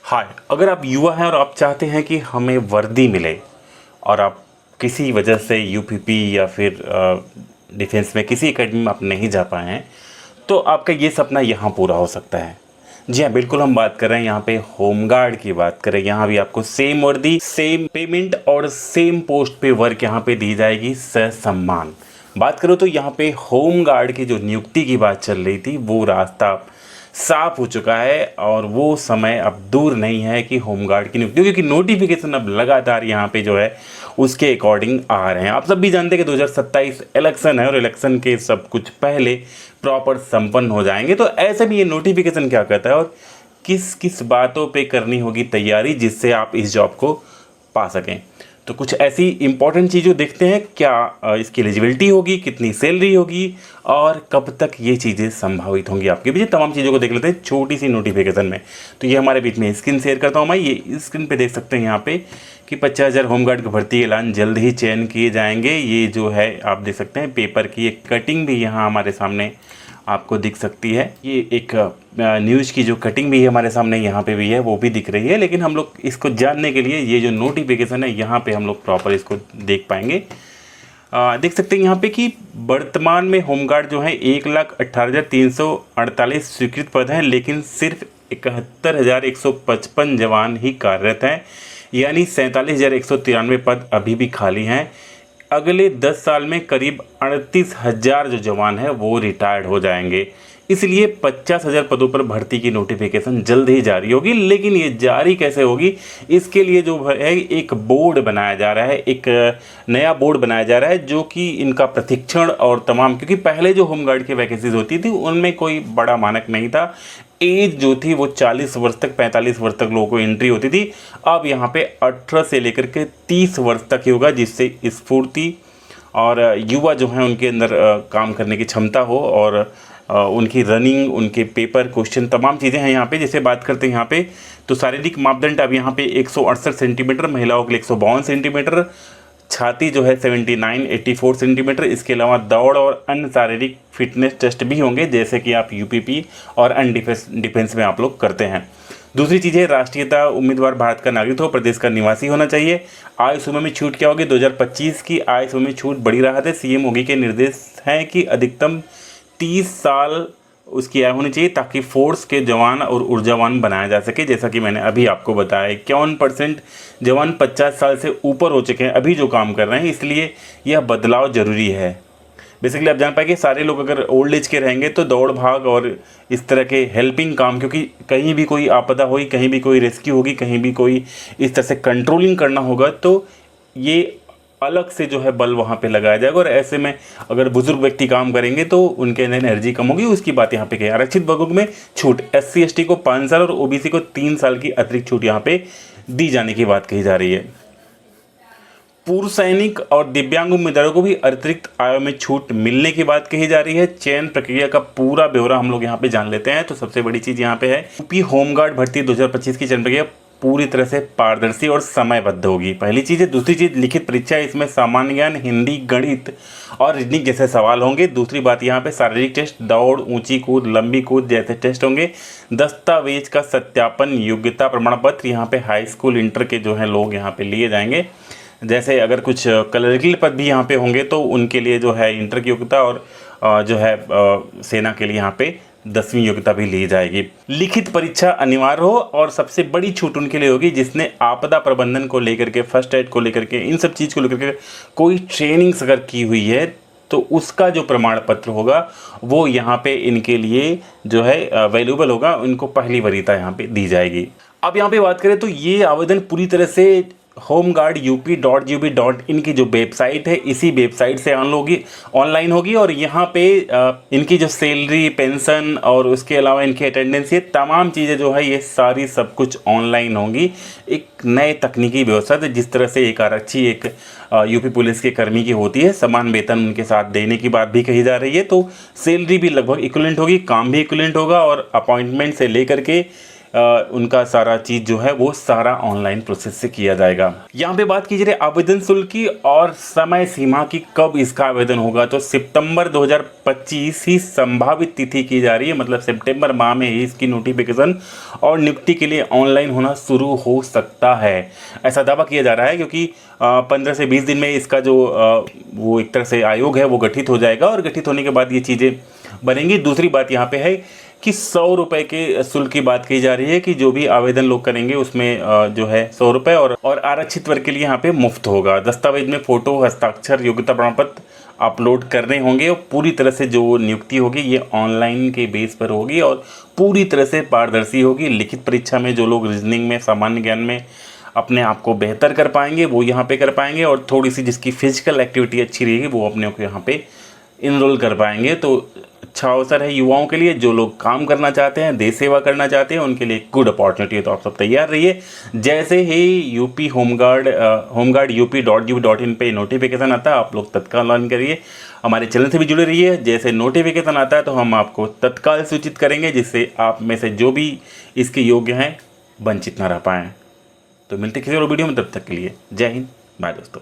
हाय, अगर आप युवा हैं और आप चाहते हैं कि हमें वर्दी मिले और आप किसी वजह से यूपीपी या फिर डिफेंस में किसी एकेडमी में आप नहीं जा पाए हैं, तो आपका ये सपना यहाँ पूरा हो सकता है। जी हाँ, बिल्कुल हम बात कर रहे हैं यहाँ पे होमगार्ड की बात करें। यहाँ भी आपको सेम वर्दी, सेम पेमेंट और सेम पोस्ट पे वर्क यहाँ पे दी जाएगी ससम्मान। बात करो तो यहाँ पे होमगार्ड की जो नियुक्ति की बात चल रही थी वो रास्ता साफ हो चुका है और वो समय अब दूर नहीं है कि होमगार्ड की नियुक्ति, क्योंकि नोटिफिकेशन अब लगातार यहाँ पे जो है उसके अकॉर्डिंग आ रहे हैं। आप सब भी जानते हैं कि 2027 इलेक्शन है और इलेक्शन के सब कुछ पहले प्रॉपर संपन्न हो जाएंगे। तो ऐसे में ये नोटिफिकेशन क्या कहता है और किस किस बातों पे करनी होगी तैयारी जिससे आप इस जॉब को पा सकें। तो कुछ ऐसी इंपॉर्टेंट चीज़ें देखते हैं, क्या इसकी एलिजिबिलिटी होगी, कितनी सैलरी होगी और कब तक ये चीज़ें संभावित होंगी आपके बीच। तमाम चीज़ों को देख लेते हैं छोटी सी नोटिफिकेशन में। तो ये हमारे बीच में स्क्रीन शेयर करता हूँ मैं। ये स्क्रीन पे देख सकते हैं यहाँ पे कि 50,000 होमगार्ड की भर्ती ऐलान जल्द ही चयन किए जाएंगे। ये जो है आप देख सकते हैं पेपर की एक कटिंग भी यहाँ हमारे सामने आपको दिख सकती है। ये एक न्यूज़ की जो कटिंग भी है हमारे सामने यहाँ पे भी है, वो भी दिख रही है। लेकिन हम लोग इसको जानने के लिए ये जो नोटिफिकेशन है यहाँ पे हम लोग प्रॉपर इसको देख पाएंगे। देख सकते हैं यहाँ पे कि वर्तमान में होमगार्ड जो है 1,18,348 स्वीकृत पद हैं, लेकिन सिर्फ 71,155 जवान ही कार्यरत हैं, यानी 47,193 पद अभी भी खाली हैं। अगले 10 साल में करीब 38,000 जो जवान हैं वो रिटायर्ड हो जाएंगे। इसलिए 50,000 पदों पर भर्ती की नोटिफिकेशन जल्द ही जारी होगी। लेकिन ये जारी कैसे होगी, इसके लिए जो है एक बोर्ड बनाया जा रहा है, एक नया बोर्ड बनाया जा रहा है जो कि इनका प्रशिक्षण और तमाम, क्योंकि पहले जो होमगार्ड की वैकेंसीज होती थी उनमें कोई बड़ा मानक नहीं था। एज जो थी वो 40 वर्ष तक, 45 वर्ष तक लोगों को एंट्री होती थी। अब यहाँ पे 18 से लेकर के 30 वर्ष तक ही होगा, जिससे स्फूर्ति और युवा जो हैं उनके अंदर काम करने की क्षमता हो और उनकी रनिंग, उनके पेपर, क्वेश्चन, तमाम चीज़ें हैं यहाँ पे। जैसे बात करते हैं यहाँ पे तो शारीरिक मापदंड अब यहाँ पे 168 सेंटीमीटर, महिलाओं के लिए 152 सेंटीमीटर, छाती जो है 84 सेंटीमीटर। इसके अलावा दौड़ और अन्य शारीरिक फिटनेस टेस्ट भी होंगे, जैसे कि आप यूपीपी और अन्य डिफेंस में आप लोग करते हैं। दूसरी चीज़ है राष्ट्रीयता, उम्मीदवार भारत का नागरिक हो, प्रदेश का निवासी होना चाहिए। आय सीमा में छूट क्या होगी, 2025 की आय सीमा में छूट बड़ी राहत है। सीएम योगी के निर्देश हैं कि अधिकतम 30 साल उसकी आय होनी चाहिए ताकि फोर्स के जवान और ऊर्जावान बनाया जा सके। जैसा कि मैंने अभी आपको बताया 51% जवान 50 साल से ऊपर हो चुके हैं अभी जो काम कर रहे हैं, इसलिए यह बदलाव ज़रूरी है। बेसिकली आप जान पाएंगे सारे लोग अगर ओल्ड एज के रहेंगे तो दौड़ भाग और इस तरह के हेल्पिंग काम, क्योंकि कहीं भी कोई आपदा हुई, कहीं भी कोई रेस्क्यू होगी, कहीं भी कोई इस तरह से कंट्रोलिंग करना होगा, तो ये अलग से जो है बल वहाँ पे लगाया जाएगा। और ऐसे में अगर बुजुर्ग व्यक्ति काम करेंगे तो उनके अंदर एनर्जी कम होगी, उसकी बात यहाँ पे कही। आरक्षित वर्गों में छूट, SC ST को 5 साल और OBC को 3 साल की अतिरिक्त छूट यहाँ पे दी जाने की बात कही जा रही है। पूर्व सैनिक और दिव्यांग उम्मीदवारों को भी अतिरिक्त आय में छूट मिलने की बात कही जा रही है। चयन प्रक्रिया का पूरा ब्यौरा हम लोग यहाँ पे जान लेते हैं। तो सबसे बड़ी चीज़ यहाँ पे है यूपी होमगार्ड भर्ती 2025 की चयन प्रक्रिया पूरी तरह से पारदर्शी और समयबद्ध होगी, पहली चीज़ है। दूसरी चीज़ लिखित परीक्षा, इसमें सामान्य ज्ञान, हिंदी, गणित और रीजनिंग जैसे सवाल होंगे। दूसरी बात यहाँ पे शारीरिक टेस्ट, दौड़, ऊंची कूद, लंबी कूद जैसे टेस्ट होंगे। दस्तावेज का सत्यापन, योग्यता प्रमाण पत्र, यहाँ पे हाई स्कूल, इंटर के जो है लोग यहाँ पे लिए जाएंगे। जैसे अगर कुछ क्लर्कल पद भी यहाँ पे होंगे तो उनके लिए जो है इंटर की योग्यता और जो है सेना के लिए यहाँ पे 10वीं योग्यता भी ली जाएगी। लिखित परीक्षा अनिवार्य हो और सबसे बड़ी छूट उनके लिए होगी जिसने आपदा प्रबंधन को लेकर के, फर्स्ट एड को लेकर के, इन सब चीज़ को लेकर के कोई ट्रेनिंग्स अगर की हुई है तो उसका जो प्रमाण पत्र होगा वो यहाँ पे इनके लिए जो है अवेलेबल होगा, उनको पहली वरीयता यहाँ पे दी जाएगी। अब यहाँ पे बात करें तो ये आवेदन पूरी तरह से homeguard.up.gov.in की जो वेबसाइट है, इसी वेबसाइट से ऑनलाइन होगी। और यहाँ पे इनकी जो सैलरी, पेंशन और उसके अलावा इनकी अटेंडेंस, ये तमाम चीज़ें जो है ये सारी सब कुछ ऑनलाइन होंगी। एक नए तकनीकी व्यवस्था है, जिस तरह से एक आरक्षी, एक यूपी पुलिस के कर्मी की होती है, समान वेतन उनके साथ देने की बात भी कही जा रही है। तो सैलरी भी लगभग इक्विवेलेंट होगी, काम भी इक्विवेलेंट होगा और अपॉइंटमेंट से लेकर के उनका सारा चीज़ जो है वो सारा ऑनलाइन प्रोसेस से किया जाएगा। यहाँ पे बात कीजिए आवेदन शुल्क की और समय सीमा की, कब इसका आवेदन होगा, तो सितंबर 2025 ही संभावित तिथि की जा रही है। मतलब सितंबर माह में ही इसकी नोटिफिकेशन और नियुक्ति के लिए ऑनलाइन होना शुरू हो सकता है, ऐसा दावा किया जा रहा है। क्योंकि 15 से 20 दिन में इसका जो वो एक तरह से आयोग है वो गठित हो जाएगा और गठित होने के बाद ये चीज़ें बनेंगी। दूसरी बात यहाँ पे है कि 100 रुपये के शुल्क की बात की जा रही है कि जो भी आवेदन लोग करेंगे उसमें जो है 100 रुपये और आरक्षित वर्ग के लिए यहाँ पे मुफ्त होगा। दस्तावेज में फ़ोटो, हस्ताक्षर, योग्यता प्रमाण पत्र अपलोड करने होंगे और पूरी तरह से जो नियुक्ति होगी ये ऑनलाइन के बेस पर होगी और पूरी तरह से पारदर्शी होगी। लिखित परीक्षा में जो लोग रीजनिंग में, सामान्य ज्ञान में अपने आप को बेहतर कर पाएंगे वो यहाँ पे कर पाएंगे और थोड़ी सी जिसकी फिजिकल एक्टिविटी अच्छी रहेगी वो अपने को यहाँ पे इनरोल कर पाएंगे। तो अच्छा अवसर है युवाओं के लिए, जो लोग काम करना चाहते हैं, देश सेवा करना चाहते हैं, उनके लिए गुड अपॉर्चुनिटी है। तो आप सब तैयार रहिए। जैसे ही यूपी होमगार्ड UP.gov.in पे नोटिफिकेशन आता है आप लोग तत्काल लॉगिन करिए। हमारे चैनल से भी जुड़े रहिए। जैसे नोटिफिकेशन आता है तो हम आपको तत्काल सूचित करेंगे, जिससे आप में से जो भी इसके योग्य हैं वंचित ना रह पाएँ। तो मिलते किसी और वीडियो में, तब तक के लिए जय हिंद, बाय दोस्तों।